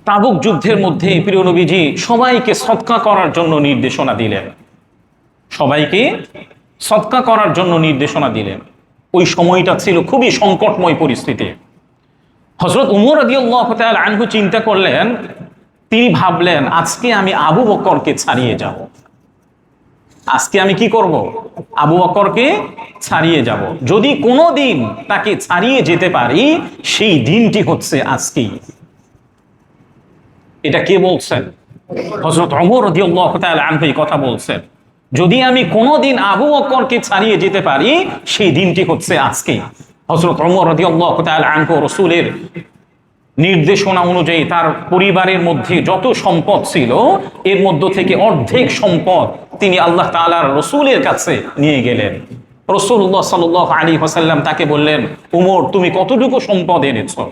তাবুক যুদ্ধের মধ্যে প্রিয় নবীজি সবাইকে সদকা করার জন্য নির্দেশনা দিলেন। সবাইকে সদকা করার জন্য নির্দেশনা দিলেন। ওই সময়টা ছিল খুবই সংকটময় পরিস্থিতি। হযরত উমর রাদিয়াল্লাহু তাআলা আনহু চিন্তা করলেন, তিনি ভাবলেন আজকে আমি আবু বকরকে ছাড়িয়ে যাব। আজকে আমি কি করব? আবু বকরকে ছাড়িয়ে যাব। যদি কোনো দিন তাকে ছাড়িয়ে যেতে পারি, সেই দিনটি হচ্ছে আজকেই। এটা কে বলছেন? হযরত ওমর রাদিয়াল্লাহু তাআলা আনহু এই কথা বলছেন, যদি আমি কোনোদিন আবু বকরকে ছাড়িয়ে যেতে পারি, সেই দিনটি হচ্ছে আজকেই। হযরত ওমর রাদিয়াল্লাহু তাআলা আনহু রাসূলের নির্দেশনা অনুযায়ী তার পরিবারের মধ্যে যত সম্পদ ছিল, এর মধ্য থেকে অর্ধেক সম্পদ তিনি আল্লাহ তাআলার রাসূলের কাছে নিয়ে গেলেন। রাসূলুল্লাহ সাল্লাল্লাহু আলাইহি ওয়াসাল্লাম তাকে বললেন, উমর তুমি কতটুকু সম্পদ এনেছো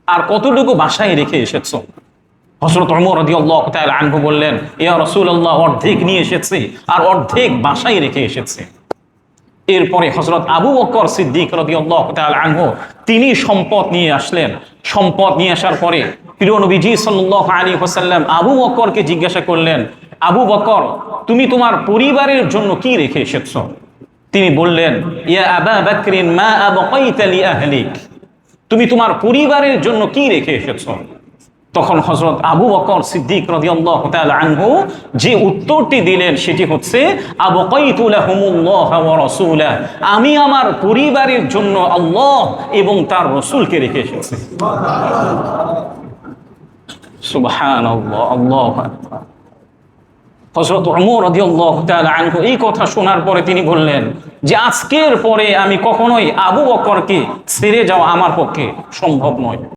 আর কতটুকু বাসায় রেখে এসেছো? হযরত ওমর রাদিয়াল্লাহু তাআলা আনহু বললেন, ইয়া রাসূলুল্লাহ, অর্ধেক নিয়ে এসেছি আর অর্ধেক বাসায় রেখে এসেছি। এরপরে হযরত আবু বকর সিদ্দিক রাদিয়াল্লাহু তাআলা আনহু তিনি সম্পদ নিয়ে আসলেন। সম্পদ নিয়ে আসার পরে প্রিয় নবীজি সাল্লাল্লাহু আলাইহি ওয়াসাল্লাম আবু বকরকে জিজ্ঞাসা করলেন, আবু বকর তুমি তোমার পরিবারের জন্য কি রেখে এসেছো? তিনি বললেন, ইয়া আবা বকরিন মা আবকাইতা লি আহলিক, তুমি তোমার পরিবারের জন্য কি রেখে এসেছো? তখন হযরত আবু বকর সিদ্দিক রাদিয়াল্লাহু তাআলা আনহু যে উত্তরটি দিলেন সেটি হচ্ছে, আবকাইতু লাহুমুল্লাহ ওয়া রাসূলা, আমি আমার পরিবারের জন্য আল্লাহ এবং তার রাসূলকে রেখে এসেছি। সুবহানাল্লাহ, আল্লাহু আকবার। হযরত ওমর রাদিয়াল্লাহু তাআলা আনহু এই কথা শোনার পরে তিনি বললেন যে আজকের পরে আমি কখনোই আবু বকরকে ছেড়ে যাওয়া আমার পক্ষে সম্ভব নয়।